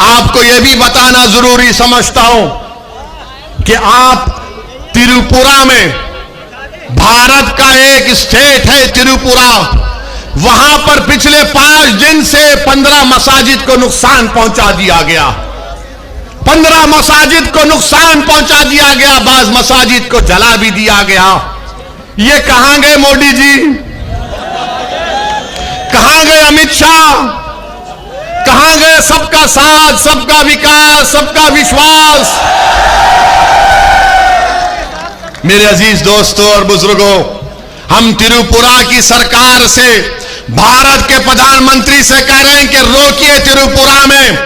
आपको यह भी बताना जरूरी समझता हूं कि आप त्रिपुरा में, भारत का एक स्टेट है त्रिपुरा, वहां पर पिछले 5 दिन से 15 मसाजिद को नुकसान पहुंचा दिया गया। 15 मसाजिद को नुकसान पहुंचा दिया गया, बाज मसाजिद को जला भी दिया गया। ये कहां गए मोदी जी? कहां गए अमित शाह? कहां गए सबका साथ, सबका विकास, सबका विश्वास? मेरे अजीज दोस्तों और बुजुर्गों, हम त्रिपुरा की सरकार से, भारत के प्रधानमंत्री से कह रहे हैं कि रोकिए त्रिपुरा में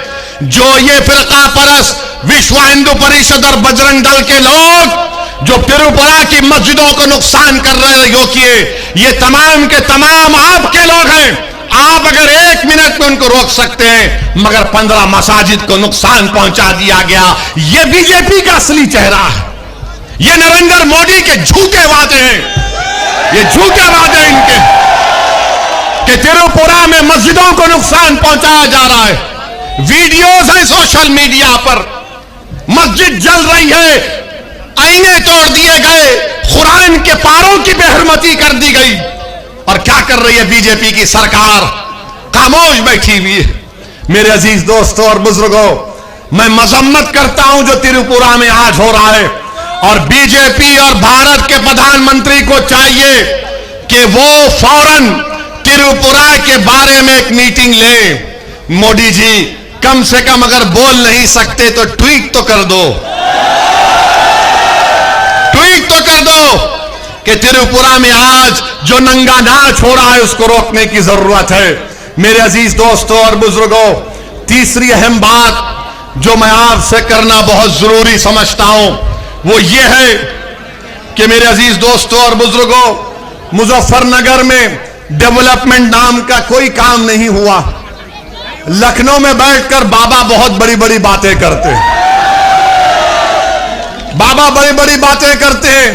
जो ये फिरका परस्त विश्व हिंदू परिषद और बजरंग दल के लोग जो त्रिपुरा की मस्जिदों को नुकसान कर रहे हैं, रोकिए। ये तमाम के तमाम आपके लोग हैं। आप अगर 1 मिनट में उनको रोक सकते हैं, मगर 15 मसाजिद को नुकसान पहुंचा दिया गया। ये बीजेपी का असली चेहरा है। ये नरेंद्र मोदी के झूठे वादे हैं। ये झूठे वादे इनके कि त्रिपुरा में मस्जिदों को नुकसान पहुंचाया जा रहा है। वीडियोस हैं सोशल मीडिया पर, मस्जिद जल रही है, आईने तोड़ दिए गए, कुरान के पारों की बेहरमती कर दी गई। और क्या कर रही है बीजेपी की सरकार? खामोश बैठी हुई है। मेरे अजीज दोस्तों और बुजुर्गों, मैं मजम्मत करता हूं जो त्रिपुरा में आज हो रहा है। और बीजेपी और भारत के प्रधानमंत्री को चाहिए कि वो फौरन त्रिपुरा के बारे में एक मीटिंग ले। मोदी जी, कम से कम अगर बोल नहीं सकते तो ट्वीट तो कर दो, ट्वीट तो कर दो कि त्रिपुरा में आज जो नंगा नाच हो रहा है उसको रोकने की जरूरत है। मेरे अजीज दोस्तों और बुजुर्गों, तीसरी अहम बात जो मैं आपसे करना बहुत जरूरी समझता हूं वो ये है कि मेरे अजीज दोस्तों और बुजुर्गों, मुजफ्फरनगर में डेवलपमेंट नाम का कोई काम नहीं हुआ। लखनऊ में बैठकर बाबा बहुत बड़ी बड़ी बातें करते हैं। बाबा बड़ी बड़ी बातें करते हैं।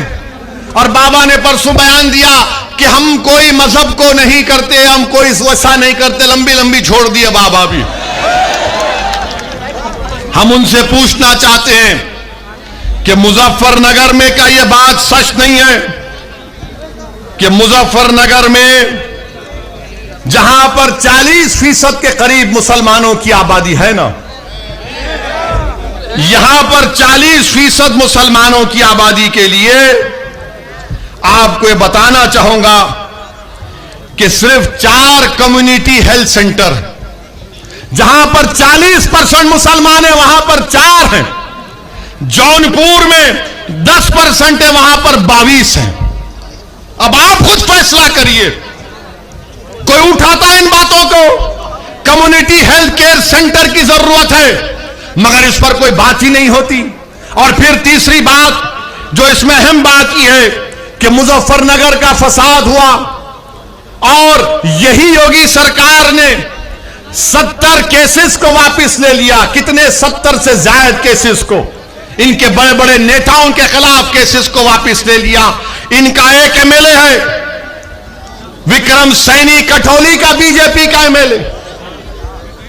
और बाबा ने परसों बयान दिया कि हम कोई मजहब को नहीं करते, हम कोई वैसा नहीं करते, लंबी लंबी छोड़ दिए बाबा भी। हम उनसे पूछना चाहते हैं कि मुजफ्फरनगर में क्या यह बात सच नहीं है कि मुजफ्फरनगर में जहां पर 40% के करीब मुसलमानों की आबादी है ना, यहां पर 40% मुसलमानों की आबादी के लिए आपको ये बताना चाहूंगा कि सिर्फ 4 कम्युनिटी हेल्थ सेंटर, जहां पर 40% मुसलमान है वहां पर 4 हैं। जौनपुर में 10% है, वहां पर 22 हैं। अब आप खुद फैसला करिए, कोई उठाता है इन बातों को? कम्युनिटी हेल्थ केयर सेंटर की जरूरत है, मगर इस पर कोई बात ही नहीं होती। और फिर तीसरी बात जो इसमें अहम बात की है कि मुजफ्फरनगर का फसाद हुआ और यही योगी सरकार ने 70 केसेस को वापस ले लिया। कितने? 70 से ज्यादा केसेस को, इनके बड़े बड़े नेताओं के खिलाफ केसेस को वापस ले लिया। इनका एक एमएलए है विक्रम सैनी, कठौली का, बीजेपी का एमएलए,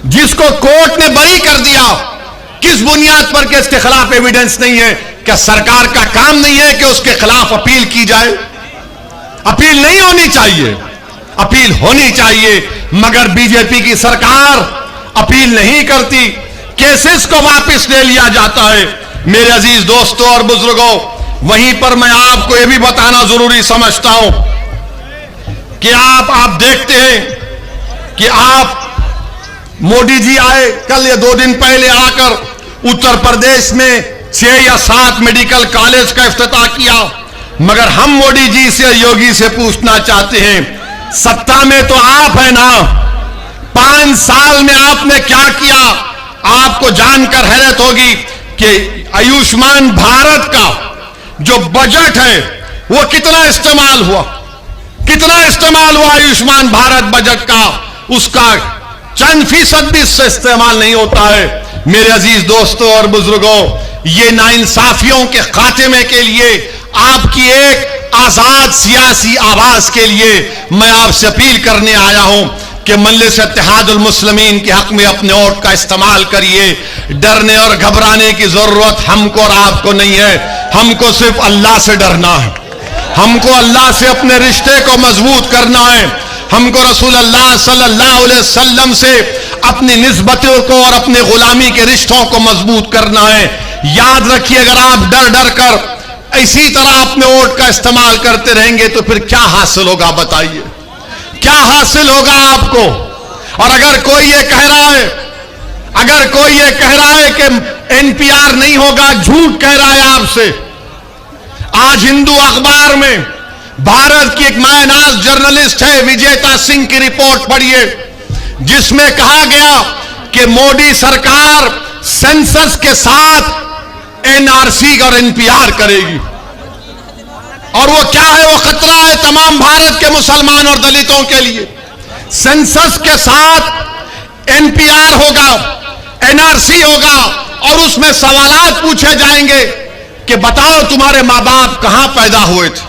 जिसको कोर्ट ने बरी कर दिया। किस बुनियाद पर कि इसके खिलाफ एविडेंस नहीं है? क्या सरकार का काम नहीं है कि उसके खिलाफ अपील की जाए? अपील नहीं होनी चाहिए, अपील होनी चाहिए, मगर बीजेपी की सरकार अपील नहीं करती, केसेस को वापस ले लिया जाता है। मेरे अजीज दोस्तों और बुजुर्गों, वहीं पर मैं आपको यह भी बताना जरूरी समझता हूं कि आप देखते हैं कि आप मोदी जी आए कल या 2 दिन पहले आकर उत्तर प्रदेश में 6 या 7 मेडिकल कॉलेज का इफ्तिताह किया। मगर हम मोदी जी से, योगी से पूछना चाहते हैं, सत्ता में तो आप है ना, 5 साल में आपने क्या किया? आपको जानकर हैरत होगी कि आयुष्मान भारत का जो बजट है वो कितना इस्तेमाल हुआ, कितना इस्तेमाल हुआ आयुष्मान भारत बजट का? उसका चंद फीसद भी इससे इस्तेमाल नहीं होता है। मेरे अजीज दोस्तों और बुजुर्गों, ये नाइंसाफियों के खात्मे के लिए, आपकी एक आजाद सियासी आवाज के लिए मैं आपसे अपील करने आया हूं कि मजलिस इत्तेहादुल मुस्लिमीन के हक में अपने वोट का इस्तेमाल करिए। डरने और घबराने की जरूरत हमको और आपको नहीं है। हमको सिर्फ अल्लाह से डरना है। हमको अल्लाह से अपने रिश्ते को मजबूत करना है। हमको रसूल अल्लाह सल्लल्लाहु अलैहि वसल्लम से अपनी निस्बतों को और अपने गुलामी के रिश्तों को मजबूत करना है। याद रखिए, अगर आप डर डर कर इसी तरह अपने वोट का इस्तेमाल करते रहेंगे तो फिर क्या हासिल होगा? बताइए, क्या हासिल होगा आपको? और अगर कोई ये कह रहा है कि एनपीआर नहीं होगा, झूठ कह रहा है आपसे। आज हिंदू अखबार में भारत की एक मायनाज जर्नलिस्ट है विजेता सिंह की रिपोर्ट पढ़िए, जिसमें कहा गया कि मोदी सरकार सेंसस के साथ एनआरसी और एनपीआर करेगी। और वो क्या है? वो खतरा है तमाम भारत के मुसलमान और दलितों के लिए। सेंसस के साथ एनपीआर होगा, एनआरसी होगा और उसमें सवालात पूछे जाएंगे कि बताओ तुम्हारे मां बाप कहां पैदा हुए थे,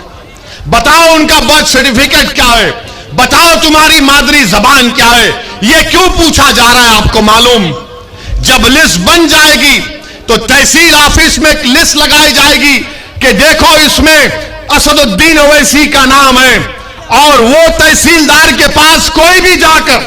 बताओ उनका बर्थ सर्टिफिकेट क्या है, बताओ तुम्हारी मादरी जबान क्या है। यह क्यों पूछा जा रहा है आपको मालूम? जब लिस्ट बन जाएगी तो तहसील ऑफिस में एक लिस्ट लगाई जाएगी कि देखो इसमें असदुद्दीन ओवैसी का नाम है, और वो तहसीलदार के पास कोई भी जाकर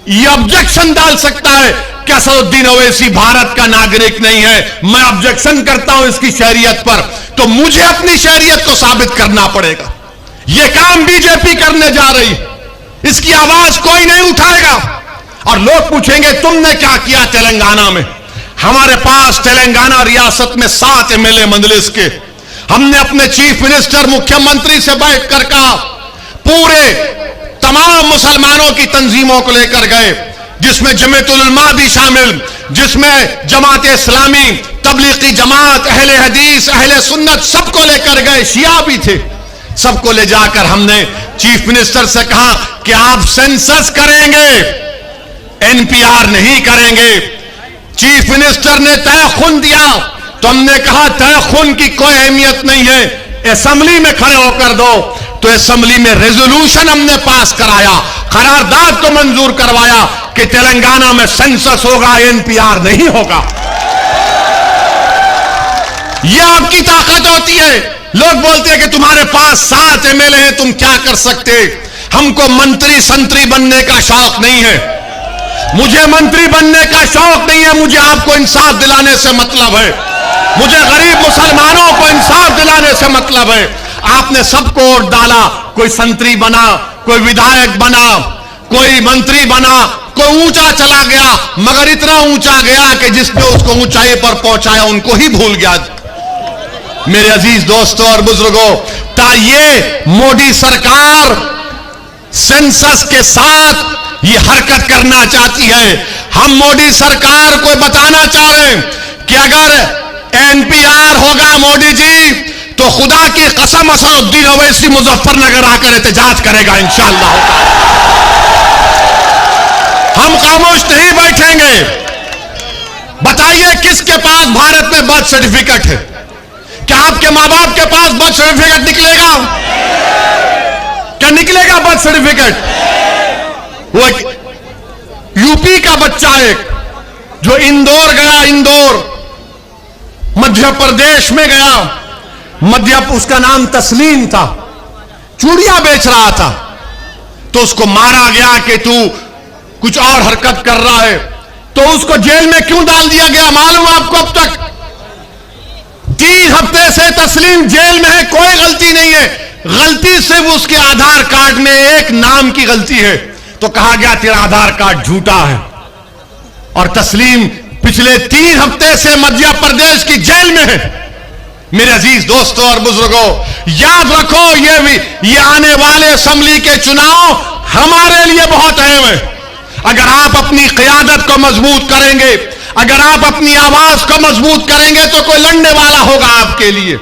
ये ऑब्जेक्शन डाल सकता है कि असदुद्दीन ओवैसी भारत का नागरिक नहीं है, मैं ऑब्जेक्शन करता हूं इसकी शहरियत पर। तो मुझे अपनी शहरियत को साबित करना पड़ेगा। यह काम बीजेपी करने जा रही है, इसकी आवाज कोई नहीं उठाएगा। और लोग पूछेंगे तुमने क्या किया तेलंगाना में? हमारे पास तेलंगाना रियासत में 7 एमएलए मजलिस के, हमने अपने चीफ मिनिस्टर मुख्यमंत्री से बैठकर कहा, पूरे तमाम मुसलमानों की तंजीमों को लेकर गए, जिसमें जमीयतुल उलमा भी शामिल, जिसमें जमात इस्लामी, तबलीगी जमात, अहले हदीस, अहले सुन्नत, सबको लेकर गए, शिया भी थे। सबको ले जाकर हमने चीफ मिनिस्टर से कहा कि आप सेंसस करेंगे, एनपीआर नहीं करेंगे। चीफ मिनिस्टर ने तय खून दिया तो हमने कहा तय खून की कोई अहमियत नहीं है, असेंबली में खड़े होकर दो। तो असेंबली में रेजोल्यूशन हमने पास कराया, करारदाद को मंजूर करवाया कि तेलंगाना में सेंसस होगा, एनपीआर नहीं होगा। यह आपकी ताकत होती है। लोग बोलते हैं कि तुम्हारे पास 7 एमएलए हैं, तुम क्या कर सकते? हमको मंत्री संतरी बनने का शौक नहीं है, मुझे मंत्री बनने का शौक नहीं है। मुझे आपको इंसाफ दिलाने से मतलब है, मुझे गरीब मुसलमानों को इंसाफ दिलाने से मतलब है। आपने सबको वोट डाला, कोई संतरी बना, कोई विधायक बना, कोई मंत्री बना, कोई ऊंचा चला गया, मगर इतना ऊंचा गया कि जिसने उसको ऊंचाई पर पहुंचाया उनको ही भूल गया। मेरे अजीज दोस्तों और बुजुर्गों, ये मोदी सरकार सेंसस के साथ ये हरकत करना चाहती है। हम मोदी सरकार को बताना चाह रहे हैं कि अगर एनपीआर होगा मोदी जी, तो खुदा की कसम असदुद्दीन ओवैसी मुजफ्फरनगर आकर एहतजाज करेगा इंशाअल्लाह। हम खामोश नहीं बैठेंगे। बताइए किसके पास भारत में बर्थ सर्टिफिकेट है? क्या आपके मां बाप के पास बर्थ सर्टिफिकेट निकलेगा? क्या निकलेगा बर्थ सर्टिफिकेट? वो यूपी का बच्चा है जो इंदौर गया, इंदौर मध्य प्रदेश में गया, उसका नाम तस्लीम था, चूड़ियां बेच रहा था, तो उसको मारा गया कि तू कुछ और हरकत कर रहा है। तो उसको जेल में क्यों डाल दिया गया मालूम आपको? अब तक 3 हफ्ते से तस्लीम जेल में है, कोई गलती नहीं है। गलती सिर्फ उसके आधार कार्ड में एक नाम की गलती है, तो कहा गया तेरा आधार कार्ड झूठा है। और तस्लीम पिछले 3 हफ्ते से मध्य प्रदेश की जेल में है। मेरे अजीज दोस्तों और बुजुर्गों, याद रखो ये आने वाले असेंबली के चुनाव हमारे लिए बहुत अहम है। अगर आप अपनी क़यादत को मजबूत करेंगे, अगर आप अपनी आवाज को मजबूत करेंगे, तो कोई लड़ने वाला होगा आपके लिए।